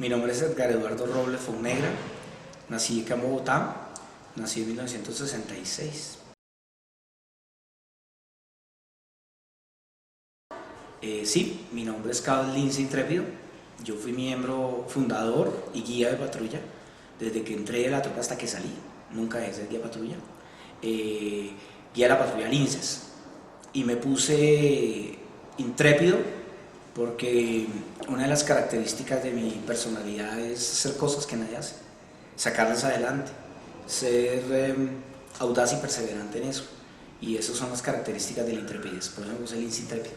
Mi nombre es Edgar Eduardo Robles Fonnegra, nací acá en Bogotá, nací en 1966. Sí, mi nombre es Scout Lince Intrépido, yo fui miembro fundador y guía de patrulla desde que entré a la tropa hasta que salí, nunca dejé de ser guía de patrulla, guía de la patrulla Linces, y me puse intrépido porque una de las características de mi personalidad es hacer cosas que nadie hace, sacarlas adelante, ser audaz y perseverante en eso, y esas son las características de la intrepidez, por eso me puse Lince Intrépido.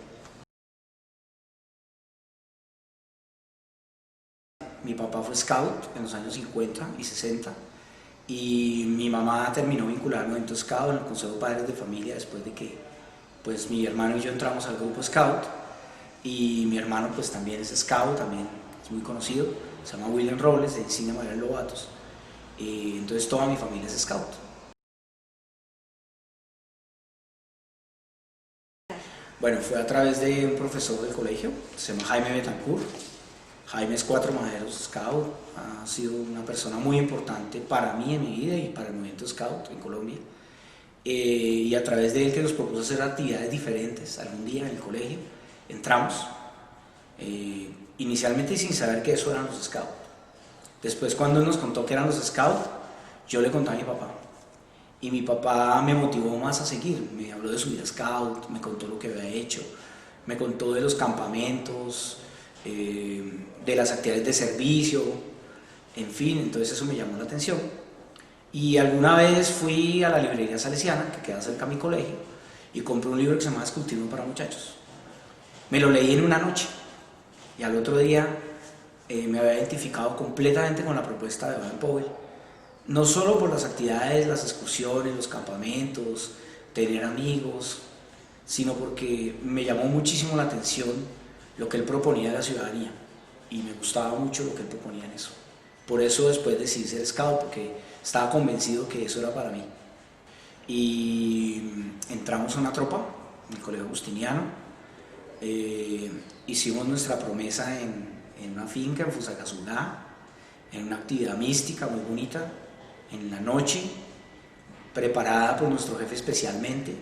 Mi papá fue scout en los años 50 y 60 y mi mamá terminó vinculada al movimiento scout en el Consejo de Padres de Familia después de que pues, mi hermano y yo entramos al grupo scout, y mi hermano pues también es scout, también es muy conocido, se llama William Robles, de Insignia María Lobatos, y entonces toda mi familia es scout. Bueno, fue a través de un profesor del colegio, se llama Jaime Betancourt. Jaime es Cuatro Maderos Scout, ha sido una persona muy importante para mí en mi vida y para el movimiento Scout en Colombia. Y a través de él, que nos propuso hacer actividades diferentes algún día en el colegio, entramos, inicialmente sin saber que eso eran los Scouts. Después, cuando él nos contó que eran los Scouts, yo le conté a mi papá. Y mi papá me motivó más a seguir, me habló de su vida Scout, me contó lo que había hecho, me contó de los campamentos, de las actividades de servicio, en fin, entonces eso me llamó la atención. Y alguna vez fui a la librería salesiana, que queda cerca de mi colegio, y compré un libro que se llama Escultismo para Muchachos. Me lo leí en una noche, y al otro día me había identificado completamente con la propuesta de Baden-Powell, no solo por las actividades, las excursiones, los campamentos, tener amigos, sino porque me llamó muchísimo la atención lo que él proponía de la ciudadanía, y me gustaba mucho lo que él proponía en eso. Por eso después decidí ser scout, porque estaba convencido que eso era para mí. Y entramos a una tropa, en el Colegio Agustiniano, hicimos nuestra promesa en una finca en Fusagasugá, en una actividad mística muy bonita, en la noche, preparada por nuestro jefe especialmente,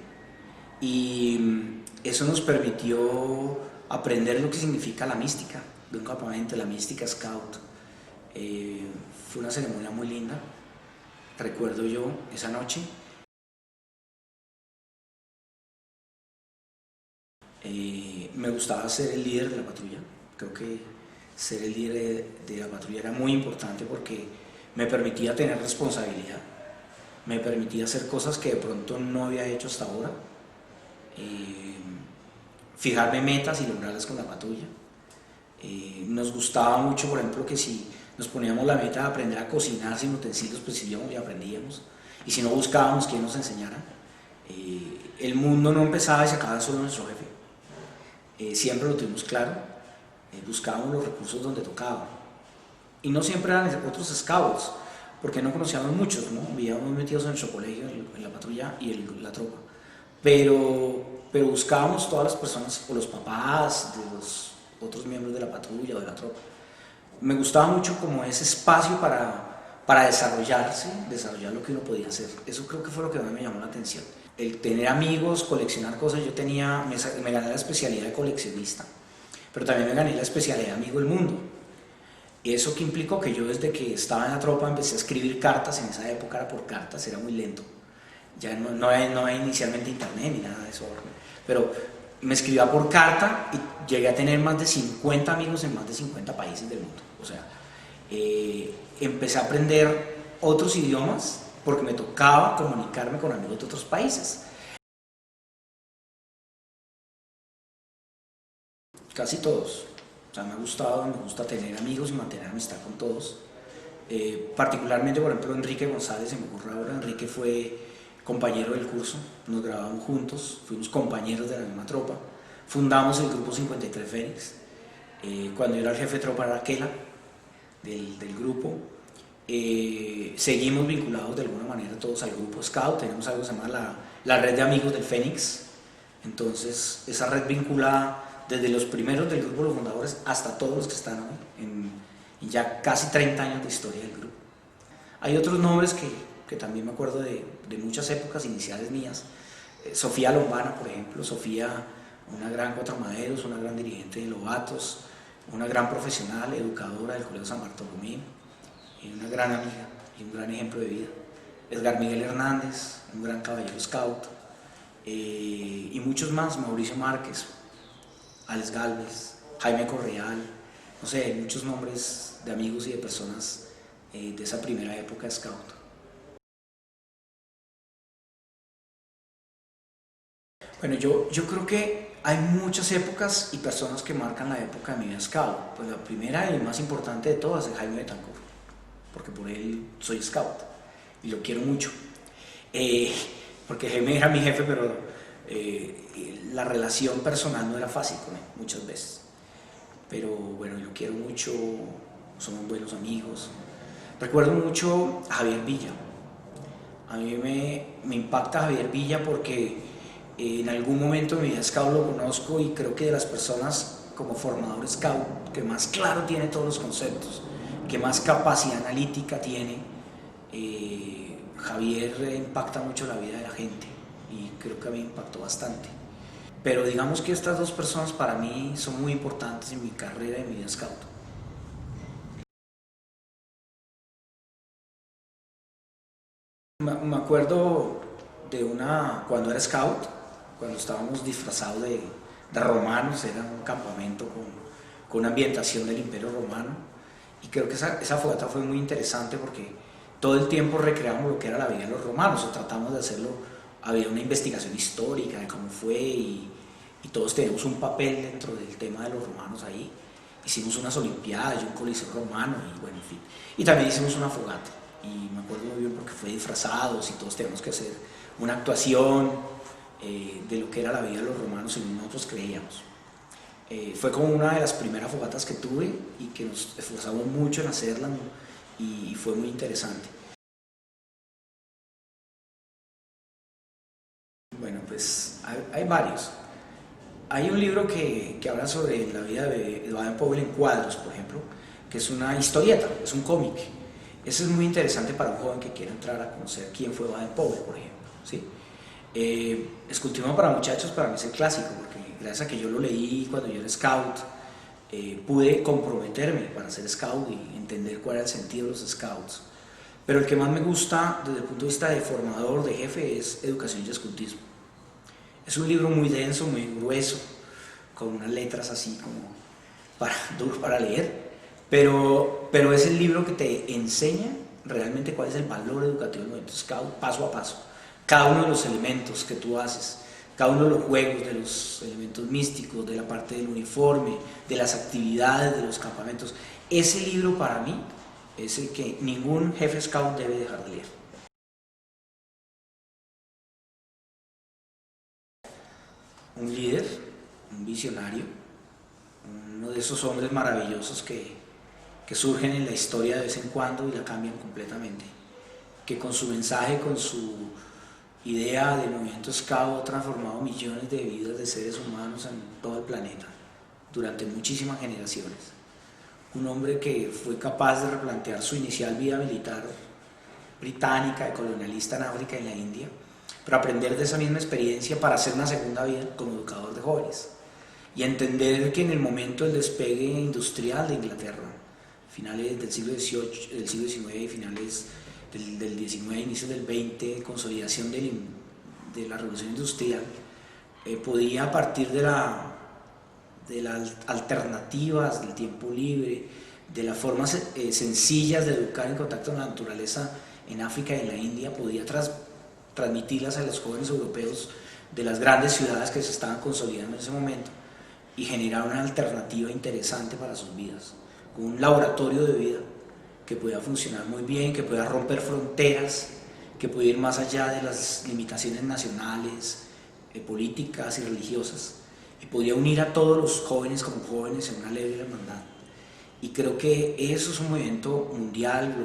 y eso nos permitió aprender lo que significa la mística de un campamento, la mística scout. Fue una ceremonia muy linda, recuerdo yo esa noche. Me gustaba ser el líder de la patrulla, creo que ser el líder de la patrulla era muy importante porque me permitía tener responsabilidad, me permitía hacer cosas que de pronto no había hecho hasta ahora, fijarme metas y lograrlas con la patrulla. Nos gustaba mucho, por ejemplo, que si nos poníamos la meta de aprender a cocinar sin utensilios, pues íbamos y aprendíamos, y si no buscábamos quien nos enseñara. El mundo no empezaba y se acababa solo nuestro jefe, siempre lo tuvimos claro, buscábamos los recursos donde tocaba, y no siempre eran otros scouts, porque no conocíamos muchos, ¿no? Vivíamos metidos en nuestro colegio, en la patrulla y en la tropa, pero buscábamos todas las personas, o los papás de los otros miembros de la patrulla o de la tropa. Me gustaba mucho como ese espacio para desarrollarse, desarrollar lo que uno podía hacer. Eso creo que fue lo que más me llamó la atención. El tener amigos, coleccionar cosas. Yo me gané la especialidad de coleccionista, pero también me gané la especialidad de amigo del mundo. Eso que implicó que yo desde que estaba en la tropa empecé a escribir cartas. En esa época era por cartas, era muy lento. Ya no hay inicialmente internet ni nada de eso, pero me escribía por carta y llegué a tener más de 50 amigos en más de 50 países del mundo. O sea, empecé a aprender otros idiomas porque me tocaba comunicarme con amigos de otros países. Casi todos. O sea, me gusta tener amigos y mantener amistad con todos. Particularmente, por ejemplo, Enrique González, se me ocurre ahora. Enrique fue compañero del curso, nos graduamos juntos, fuimos compañeros de la misma tropa, fundamos el grupo 53 Fénix. Cuando yo era el jefe de tropa era Aquela del grupo. Seguimos vinculados de alguna manera todos al grupo Scout, tenemos algo que se llama la red de amigos del Fénix. Entonces esa red vincula desde los primeros del grupo, los fundadores, hasta todos los que están hoy en ya casi 30 años de historia del grupo. Hay otros nombres que también me acuerdo de muchas épocas iniciales mías. Sofía Lombana, por ejemplo. Sofía, una gran contramaderos, una gran dirigente de Lobatos, una gran profesional, educadora del Colegio San Bartolomé, una gran amiga y un gran ejemplo de vida. Edgar Miguel Hernández, un gran caballero scout, y muchos más, Mauricio Márquez, Alex Galvez, Jaime Correal, no sé, muchos nombres de amigos y de personas de esa primera época de scout. Bueno, yo creo que hay muchas épocas y personas que marcan la época de mi vida scout. Pues la primera y más importante de todas es Jaime Betancourt, porque por él soy scout y lo quiero mucho. Porque Jaime era mi jefe, pero la relación personal no era fácil con él muchas veces. Pero bueno, lo quiero mucho, somos buenos amigos. Recuerdo mucho a Javier Villa. A mí me impacta Javier Villa porque en algún momento de mi vida scout lo conozco y creo que de las personas como formador scout que más claro tiene todos los conceptos, que más capacidad analítica tiene, Javier impacta mucho la vida de la gente y creo que a mí me impactó bastante. Pero digamos que estas dos personas para mí son muy importantes en mi carrera y en mi vida scout. Me acuerdo de cuando era scout, cuando estábamos disfrazados de romanos, era un campamento con una ambientación del Imperio Romano, y creo que esa fogata fue muy interesante porque todo el tiempo recreamos lo que era la vida de los romanos, o tratamos de hacerlo, había una investigación histórica de cómo fue, y todos tenemos un papel dentro del tema de los romanos ahí. Hicimos unas olimpiadas y un coliseo romano, y bueno, en fin, y también hicimos una fogata, y me acuerdo muy bien porque fue disfrazados y todos teníamos que hacer una actuación de lo que era la vida de los romanos y nosotros creíamos. Fue como una de las primeras fogatas que tuve y que nos esforzamos mucho en hacerla, ¿no? Y fue muy interesante. Bueno, pues hay varios. Hay un libro que habla sobre la vida de Baden-Powell en cuadros, por ejemplo, que es una historieta, es un cómic. Eso es muy interesante para un joven que quiera entrar a conocer quién fue Baden-Powell, por ejemplo, ¿sí? Escultismo para muchachos para mí es el clásico, porque gracias a que yo lo leí cuando yo era scout, pude comprometerme para ser scout y entender cuál era el sentido de los scouts. Pero el que más me gusta desde el punto de vista de formador, de jefe, es Educación y Escultismo. Es un libro muy denso, muy grueso, con unas letras así como duro para leer, pero es el libro que te enseña realmente cuál es el valor educativo del movimiento scout paso a paso. Cada uno de los elementos que tú haces, cada uno de los juegos, de los elementos místicos, de la parte del uniforme, de las actividades, de los campamentos. Ese libro para mí es el que ningún jefe scout debe dejar de leer. Un líder, un visionario, uno de esos hombres maravillosos que surgen en la historia de vez en cuando y la cambian completamente, que con su mensaje, con su idea del movimiento scout ha transformado millones de vidas de seres humanos en todo el planeta durante muchísimas generaciones. Un hombre que fue capaz de replantear su inicial vida militar británica, de colonialista en África y en la India, pero aprender de esa misma experiencia para hacer una segunda vida como educador de jóvenes y entender que en el momento del despegue industrial de Inglaterra, finales del siglo XVIII, del siglo XIX y finales del XIX, inicios del XX, consolidación de la revolución industrial, podía a partir de las alternativas del tiempo libre, de las formas sencillas de educar en contacto con la naturaleza en África y en la India, podía transmitirlas a los jóvenes europeos de las grandes ciudades que se estaban consolidando en ese momento y generar una alternativa interesante para sus vidas, un laboratorio de vida que pueda funcionar muy bien, que pueda romper fronteras, que pueda ir más allá de las limitaciones nacionales, políticas y religiosas, y podría unir a todos los jóvenes como jóvenes en una leve hermandad. Y creo que eso es un movimiento mundial,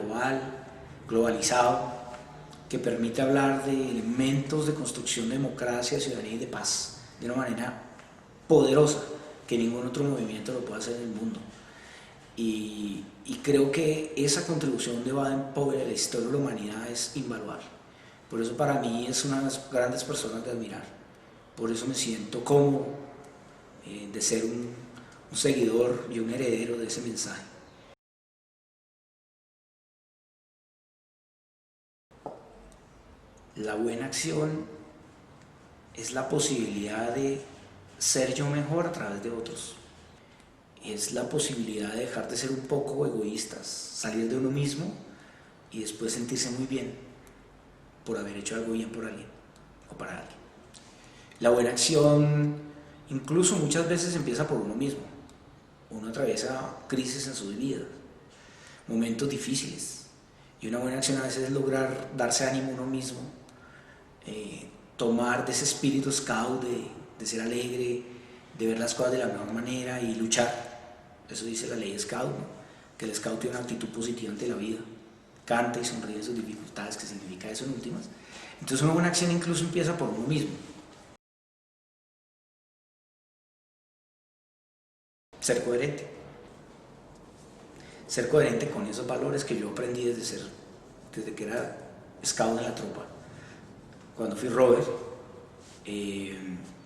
globalizado, que permite hablar de elementos de construcción de democracia, ciudadanía y de paz de una manera poderosa que ningún otro movimiento lo puede hacer en el mundo. y creo que esa contribución de Baden-Powell a la historia de la humanidad es invaluable. Por eso para mí es una de las grandes personas de admirar. Por eso me siento cómodo de ser un seguidor y un heredero de ese mensaje. La buena acción es la posibilidad de ser yo mejor a través de otros. Es la posibilidad de dejar de ser un poco egoístas, salir de uno mismo y después sentirse muy bien por haber hecho algo bien por alguien o para alguien. La buena acción incluso muchas veces empieza por uno mismo. Uno atraviesa crisis en sus vidas, momentos difíciles, y una buena acción a veces es lograr darse ánimo a uno mismo, tomar de ese espíritu scout de ser alegre, de ver las cosas de la mejor manera y luchar. Eso dice la ley scout, ¿no? Que el scout tiene una actitud positiva ante la vida, canta y sonríe en sus dificultades, que significa eso en últimas. Entonces una buena acción incluso empieza por uno mismo. Ser coherente. Ser coherente con esos valores que yo aprendí desde que era scout en la tropa. Cuando fui Robert,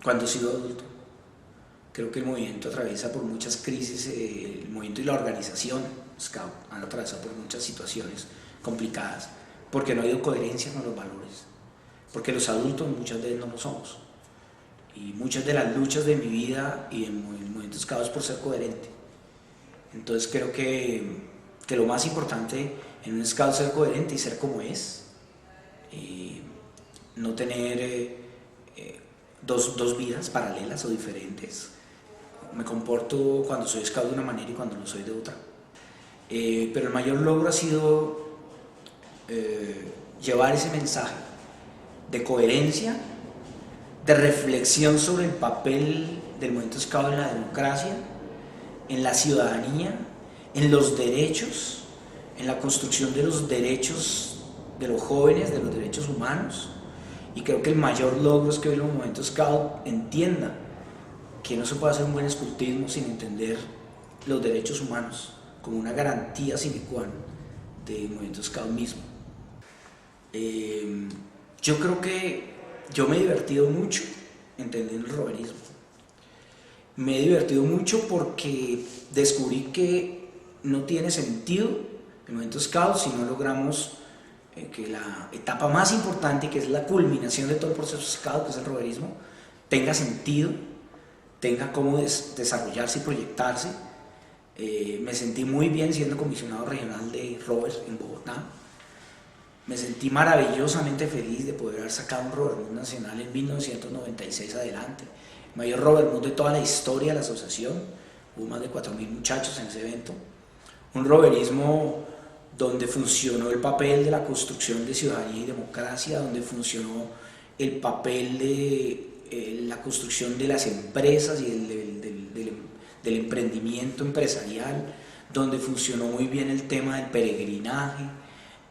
cuando he sido adulto. Creo que el movimiento atraviesa por muchas crisis, el movimiento y la organización Scout han atravesado por muchas situaciones complicadas, porque no ha habido coherencia con los valores, porque los adultos muchas veces no lo somos. Y muchas de las luchas de mi vida y en el movimiento Scout es por ser coherente. Entonces creo que lo más importante en un Scout es ser coherente y ser como es. No tener dos vidas paralelas o diferentes. Me comporto cuando soy scout de una manera y cuando lo soy de otra. Pero el mayor logro ha sido llevar ese mensaje de coherencia, de reflexión sobre el papel del movimiento scout en la democracia, en la ciudadanía, en los derechos, en la construcción de los derechos de los jóvenes, de los derechos humanos. Y creo que el mayor logro es que hoy el movimiento scout entienda que no se puede hacer un buen escultismo sin entender los derechos humanos como una garantía sine qua non del movimiento scout mismo. Yo creo que yo me he divertido mucho entendiendo el roverismo. Me he divertido mucho porque descubrí que no tiene sentido el movimiento scout si no logramos que la etapa más importante, que es la culminación de todo el proceso scout, que es el roverismo, tenga sentido, tenga cómo desarrollarse y proyectarse. Me sentí muy bien siendo comisionado regional de Rovers en Bogotá. Me sentí maravillosamente feliz de poder haber sacado un Rovermus nacional en 1996 adelante. El mayor Rovermus de toda la historia de la asociación. Hubo más de 4.000 muchachos en ese evento. Un roverismo donde funcionó el papel de la construcción de ciudadanía y democracia, donde funcionó el papel de la construcción de las empresas y del emprendimiento empresarial, donde funcionó muy bien el tema del peregrinaje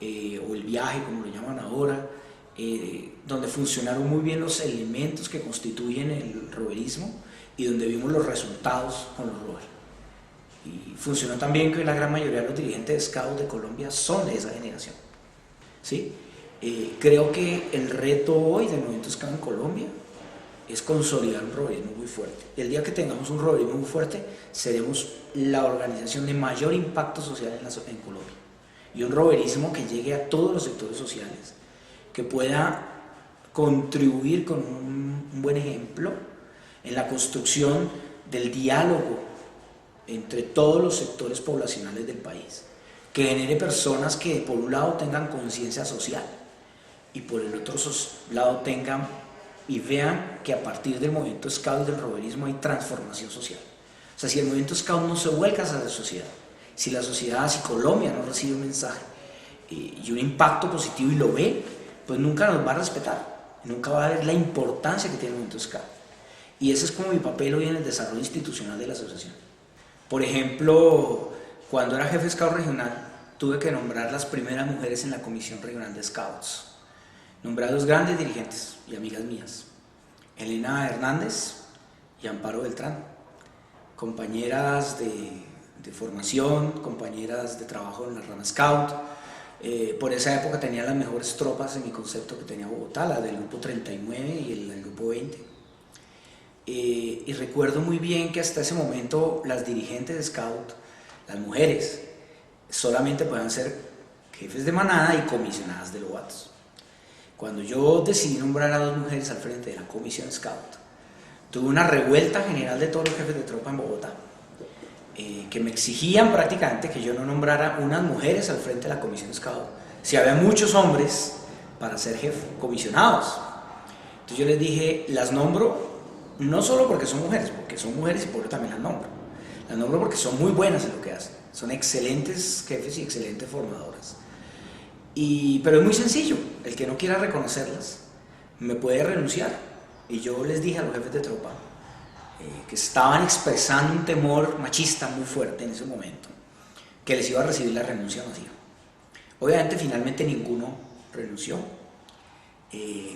o el viaje, como lo llaman ahora, donde funcionaron muy bien los elementos que constituyen el roverismo y donde vimos los resultados con los rovers. Y funcionó también que la gran mayoría de los dirigentes de Scouts de Colombia son de esa generación. ¿Sí? Creo que el reto hoy del movimiento Scout en Colombia es consolidar un roverismo muy fuerte. El día que tengamos un roverismo muy fuerte, seremos la organización de mayor impacto social en Colombia. Y un roverismo que llegue a todos los sectores sociales, que pueda contribuir con un buen ejemplo en la construcción del diálogo entre todos los sectores poblacionales del país, que genere personas que por un lado tengan conciencia social y por el otro lado tengan y vean que a partir del movimiento Scout y del roverismo hay transformación social. O sea, si el movimiento Scout no se vuelca hacia la sociedad, si la sociedad, si Colombia no recibe un mensaje y un impacto positivo y lo ve, pues nunca nos va a respetar, nunca va a ver la importancia que tiene el movimiento Scout. Y ese es como mi papel hoy en el desarrollo institucional de la asociación. Por ejemplo, cuando era jefe Scout regional, tuve que nombrar las primeras mujeres en la Comisión Regional de Scouts. Nombré a dos grandes dirigentes y amigas mías, Elena Hernández y Amparo Beltrán, compañeras de de formación, compañeras de trabajo en la rama Scout. Por esa época tenía las mejores tropas en mi concepto que tenía Bogotá, la del grupo 39 y el grupo 20. Y recuerdo muy bien que hasta ese momento las dirigentes de Scout, las mujeres, solamente podían ser jefes de manada y comisionadas de lobatos. Cuando yo decidí nombrar a 2 mujeres al frente de la comisión Scout, tuve una revuelta general de todos los jefes de tropa en Bogotá, que me exigían prácticamente que yo no nombrara unas mujeres al frente de la comisión Scout, si había muchos hombres para ser comisionados. Entonces yo les dije, las nombro no solo porque son mujeres y por eso también las nombro porque son muy buenas en lo que hacen, son excelentes jefes y excelentes formadoras. Pero es muy sencillo, el que no quiera reconocerlas me puede renunciar. Y yo les dije a los jefes de tropa que estaban expresando un temor machista muy fuerte en ese momento, que les iba a recibir la renuncia masiva. Obviamente finalmente ninguno renunció,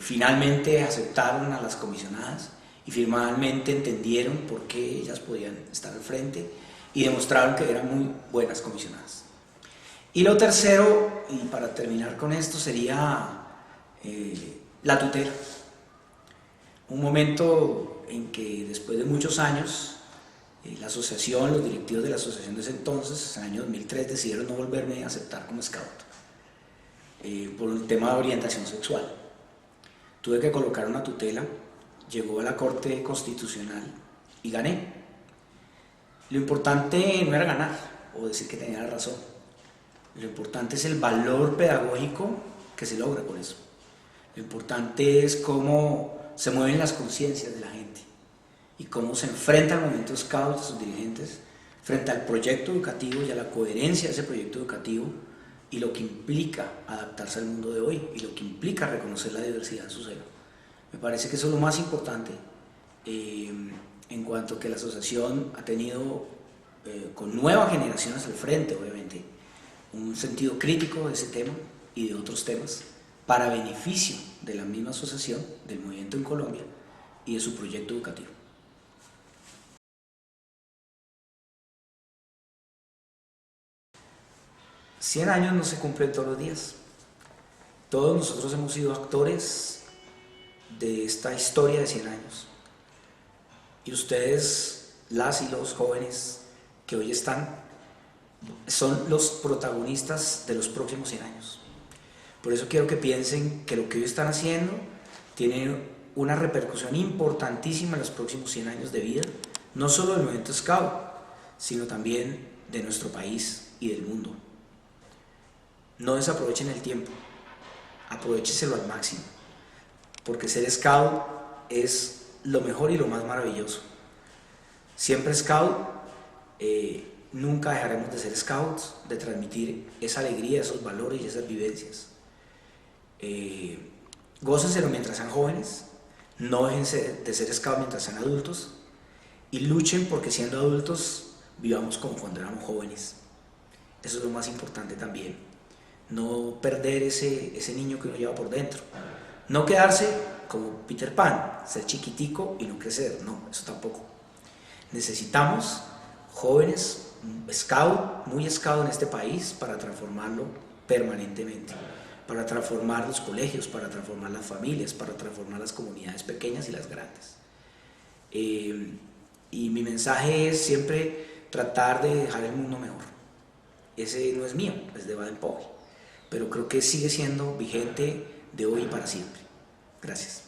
finalmente aceptaron a las comisionadas y finalmente entendieron por qué ellas podían estar al frente y demostraron que eran muy buenas comisionadas. Y lo tercero, y para terminar con esto, sería la tutela. Un momento en que después de muchos años, la asociación, los directivos de la asociación de ese entonces, en el año 2003, decidieron no volverme a aceptar como Scout por el tema de orientación sexual. Tuve que colocar una tutela, llegó a la Corte Constitucional y gané. Lo importante no era ganar o decir que tenía la razón. Lo importante es el valor pedagógico que se logra con eso. Lo importante es cómo se mueven las conciencias de la gente y cómo se enfrenta el movimiento Scout de sus dirigentes frente al proyecto educativo y a la coherencia de ese proyecto educativo y lo que implica adaptarse al mundo de hoy y lo que implica reconocer la diversidad en su seno. Me parece que eso es lo más importante en cuanto que la asociación ha tenido con nuevas generaciones al frente, obviamente, un sentido crítico de ese tema y de otros temas para beneficio de la misma asociación, del movimiento en Colombia y de su proyecto educativo. 100 años no se cumplen todos los días. Todos nosotros hemos sido actores de esta historia de 100 años. Y ustedes, las y los jóvenes que hoy están, son los protagonistas de los próximos 100 años. Por eso quiero que piensen que lo que hoy están haciendo tiene una repercusión importantísima en los próximos 100 años de vida, no solo del movimiento Scout, sino también de nuestro país y del mundo. No desaprovechen el tiempo, aprovechenselo al máximo, porque ser Scout es lo mejor y lo más maravilloso. Siempre Scout, nunca dejaremos de ser Scouts, de transmitir esa alegría, esos valores y esas vivencias. Gócenselo mientras sean jóvenes, no dejen de ser Scout mientras sean adultos y luchen porque siendo adultos vivamos como cuando éramos jóvenes. Eso es lo más importante también, no perder ese niño que uno lleva por dentro, no quedarse como Peter Pan, ser chiquitico y no crecer, no, eso tampoco. Necesitamos jóvenes Scout, muy Scout en este país para transformarlo permanentemente, para transformar los colegios, para transformar las familias, para transformar las comunidades pequeñas y las grandes. Y mi mensaje es siempre tratar de dejar el mundo mejor. Ese no es mío, es de Baden-Powell, pero creo que sigue siendo vigente de hoy y para siempre. Gracias.